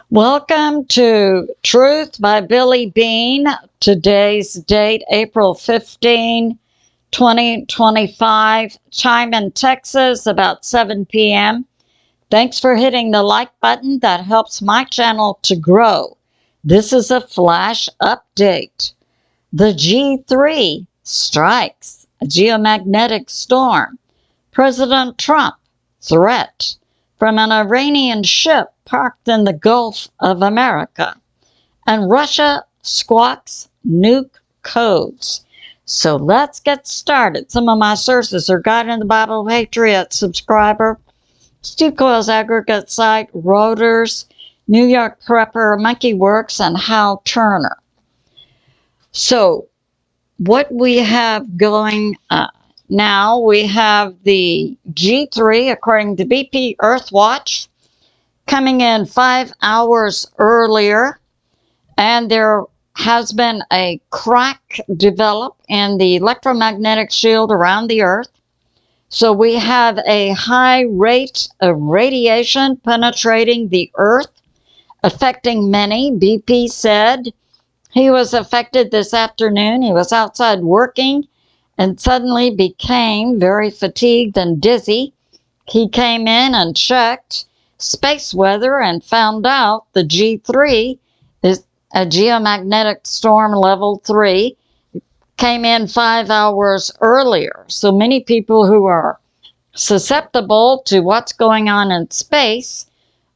Welcome to Truth by Billie Beene. Today's date, April 15, 2025. Time in Texas, about 7 p.m. Thanks for hitting the like button. That helps my channel to grow. This is a flash update. The G3 strikes a geomagnetic storm. President Trump threat from an Iranian ship parked in the Gulf of America. And Russia squawks nuke codes. So let's get started. Some of my sources are God in the Bible Patriot subscriber, Steve Coyle's aggregate site, Reuters, New York Prepper, WERX, and Hal Turner. So what we have going now, we have the G3, according to BPEARTHWATCH, coming in 5 hours earlier, and there has been a crack develop in the electromagnetic shield around the Earth. So we have a high rate of radiation penetrating the Earth, affecting many. BP said he was affected this afternoon. He was outside working and suddenly became very fatigued and dizzy. He came in and checked space weather and found out the G3 is a geomagnetic storm level 3, came in 5 hours earlier. So many people who are susceptible to what's going on in space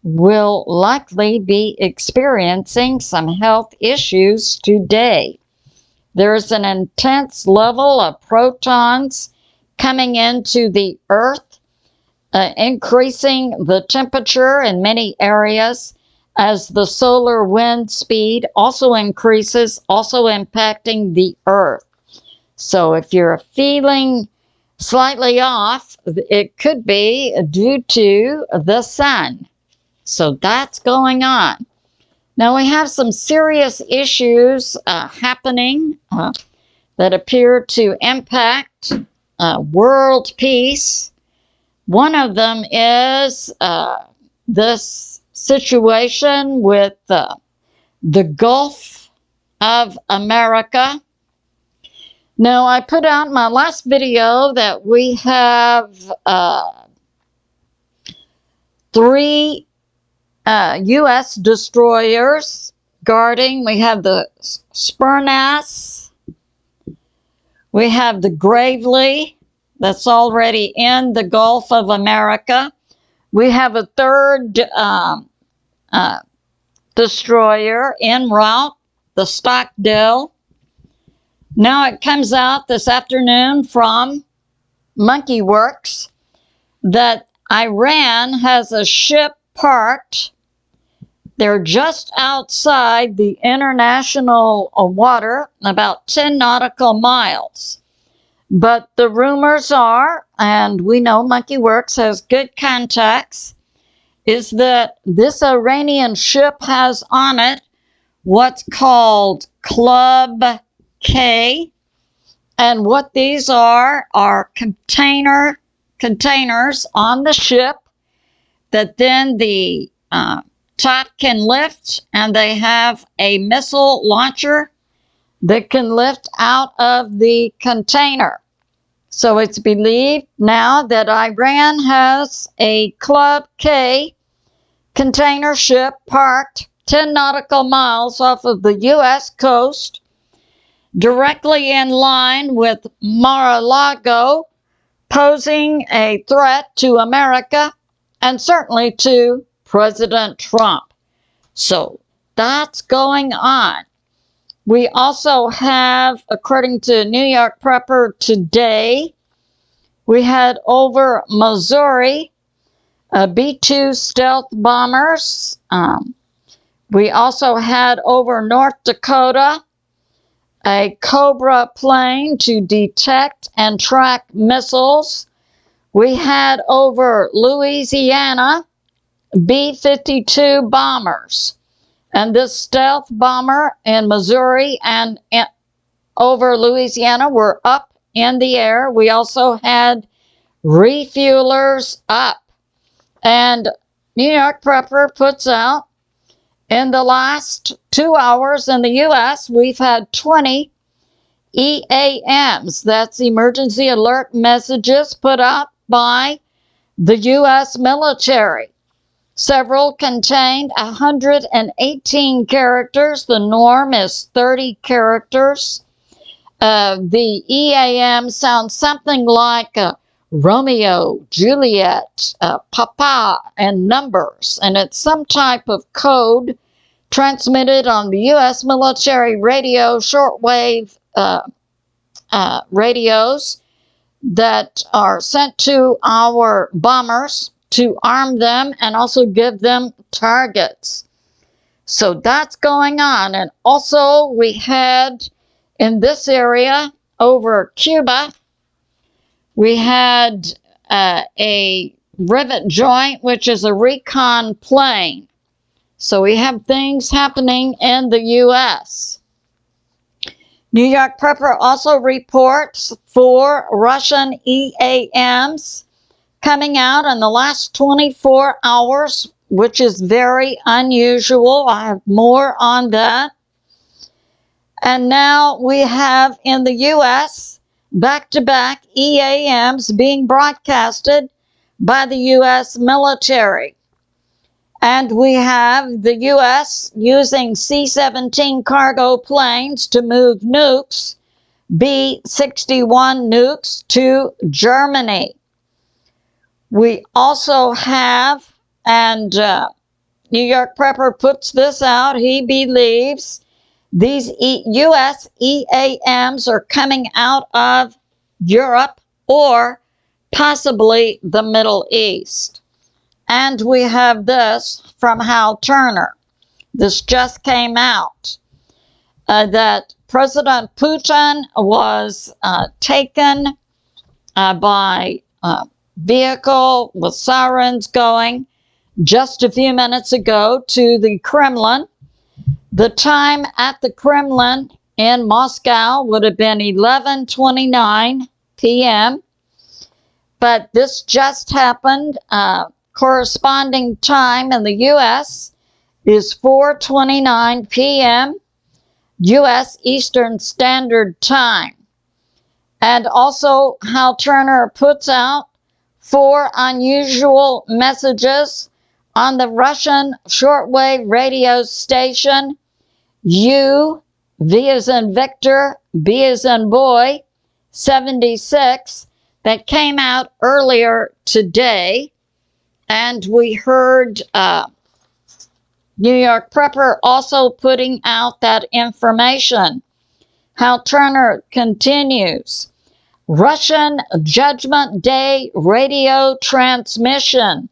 will likely be experiencing some health issues today. There's an intense level of protons coming into the Earth, increasing the temperature in many areas as the solar wind speed also increases, also impacting the Earth. So if you're feeling slightly off, it could be due to the sun. So that's going on. Now we have some serious issues happening that appear to impact world peace. One of them is this situation with the Gulf of America. Now, I put out in my last video that we have 3 U.S. destroyers guarding. We have the Spernas, we have the Gravely, that's already in the Gulf of America. We have a 3rd destroyer en route, the Stockdale. Now it comes out this afternoon from WERX that Iran has a ship parked. They're just outside the international water, about 10 nautical miles. But the rumors are, and we know WERX has good contacts, is that this Iranian ship has on it what's called Club K. And what these are containers on the ship that then the top can lift, and they have a missile launcher that can lift out of the container. So it's believed now that Iran has a Club K container ship parked 10 nautical miles off of the U.S. coast, directly in line with Mar-a-Lago, posing a threat to America and certainly to President Trump. So that's going on. We also have, according to New York Prepper today, we had over Missouri B-2 stealth bombers. We also had over North Dakota a Cobra plane to detect and track missiles. We had over Louisiana B-52 bombers. And this stealth bomber in Missouri and over Louisiana were up in the air. We also had refuelers up. And New York Prepper puts out In the last 2 hours in the U.S., we've had 20 EAMs. That's emergency alert messages put out by the U.S. military. Several contained 118 characters. The norm is 30 characters. The EAM sounds something like Romeo, Juliet, Papa, and numbers. And it's some type of code transmitted on the U.S. military radio, shortwave radios that are sent to our bombers to arm them and also give them targets. So that's going on. And also we had in this area over Cuba, we had a rivet joint, which is a recon plane. So we have things happening in the U.S. New York Prepper also reports 4 Russian EAMs coming out in the last 24 hours, which is very unusual. I have more on that. And now we have in the U.S. back-to-back EAMs being broadcasted by the U.S. military. And we have the U.S. using C-17 cargo planes to move nukes, B-61 nukes, to Germany. We also have, and New York Prepper puts this out, he believes these U.S. EAMs are coming out of Europe or possibly the Middle East. And we have this from Hal Turner. This just came out, that President Putin was taken by vehicle with sirens going just a few minutes ago to the Kremlin. The time at the Kremlin in Moscow would have been 11:29 p.m. But this just happened. Corresponding time in the U.S. is 4:29 p.m. U.S. Eastern Standard Time. And also, Hal Turner puts out 4 unusual messages on the Russian shortwave radio station U, V as in Victor, B as in boy, 76, that came out earlier today. And we heard New York Prepper also putting out that information. Hal Turner continues. Russian Judgment Day radio transmission.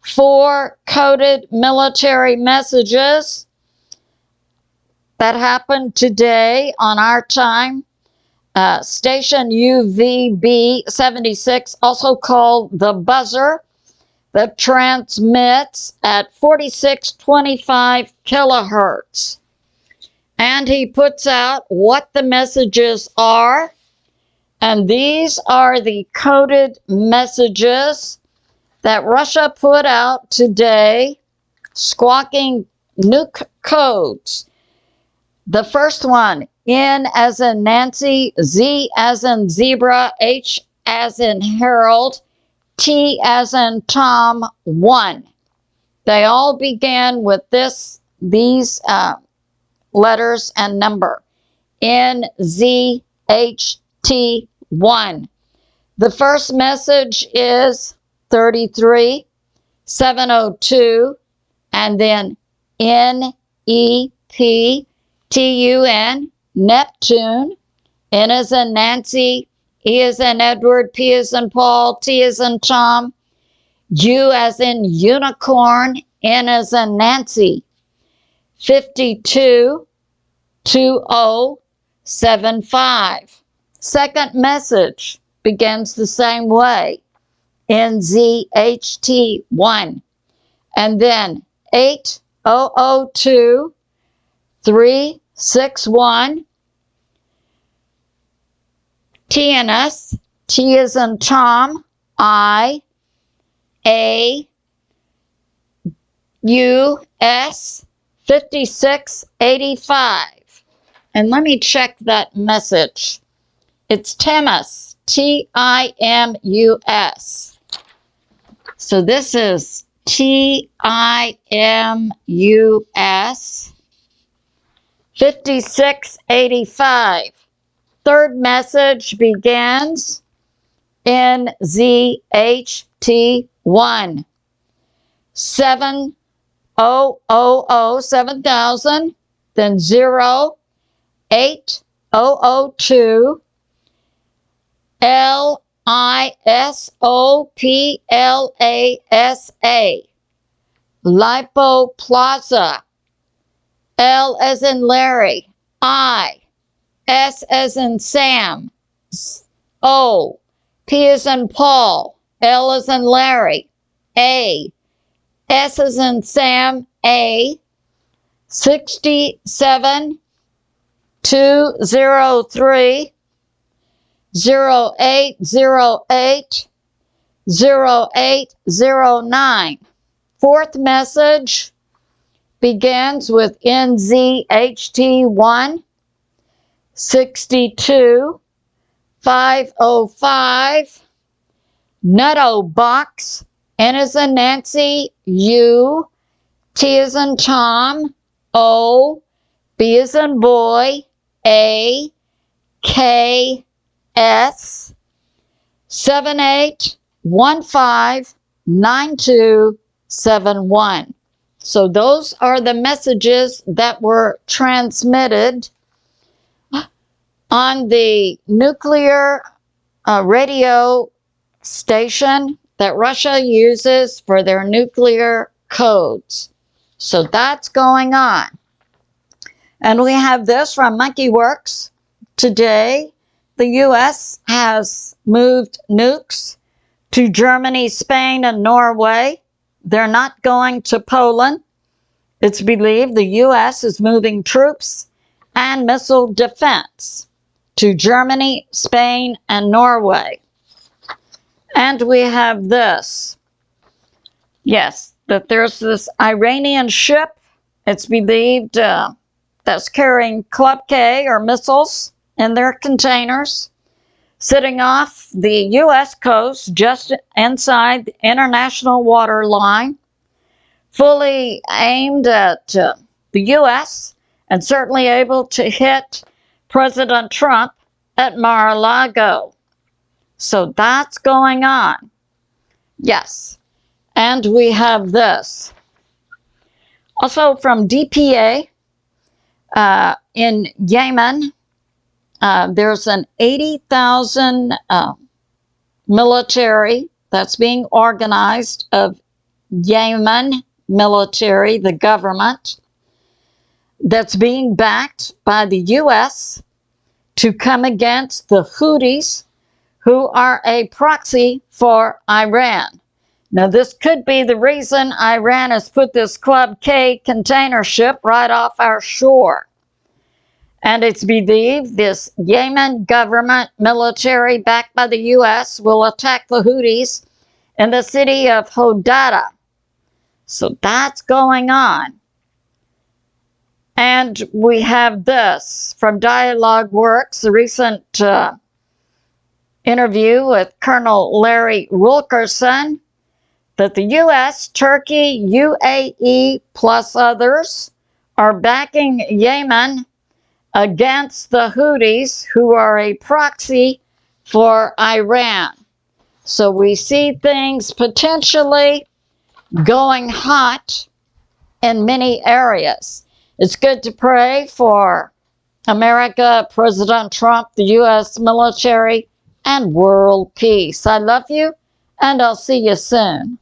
4 coded military messages that happened today on our time. Station UVB 76, also called the buzzer, that transmits at 4625 kilohertz. And he puts out what the messages are. And these are the coded messages that Russia put out today, squawking nuke codes. The first one, N as in Nancy, Z as in zebra, H as in Harold, T as in Tom, 1. They all began with these letters and number, N, Z, H, T, 1. The first message is 33, 702, and then N, E, P, T, U, N, Neptune, N as in Nancy, E as in Edward, P as in Paul, T as in Tom, U as in unicorn, N as in Nancy, 522075. Second message begins the same way, NZHT1, and then 8002361, TNS, T as in Tom, I, A, U, S, 5685. And let me check that message. It's Timus, T-I-M-U-S. So this is T-I-M-U-S 5685. Third message begins NZHT1 7000 7000, then 08002 LISOPLASA Lipoplaza. L as in Larry, I, S as in Sam, O, P as in Paul, L as in Larry, A, S as in Sam, A, 67203 0808 0809. Fourth message begins with NZHT1 62 505 Nutto Box. N as in Nancy, U, T as in Tom, O, B as in boy, A, K, S 78159271. So those are the messages that were transmitted on the nuclear radio station that Russia uses for their nuclear codes. So that's going on. And we have this from WERX. Today, the U.S. has moved nukes to Germany, Spain, and Norway. They're not going to Poland. It's believed the U.S. is moving troops and missile defense to Germany, Spain, and Norway. And we have this. Yes, that there's this Iranian ship, it's believed, that's carrying Club K or missiles in their containers, sitting off the U.S. coast just inside the international water line, fully aimed at the U.S. and certainly able to hit President Trump at Mar-a-Lago. So that's going on. Yes. And we have this. Also from DPA in Yemen, there's an 80,000 military that's being organized of Yemen military, the government, that's being backed by the U.S. to come against the Houthis, who are a proxy for Iran. Now, this could be the reason Iran has put this Club K container ship right off our shore. And it's believed this Yemen government military backed by the U.S. will attack the Houthis in the city of Hodada. So that's going on. And we have this from DIALOG WERX, a recent interview with Colonel Larry Wilkerson, that the U.S., Turkey, UAE, plus others are backing Yemen against the Houthis, who are a proxy for Iran. So we see things potentially going hot in many areas. It's good to pray for America, President Trump, the U.S. military, and world peace. I love you, and I'll see you soon.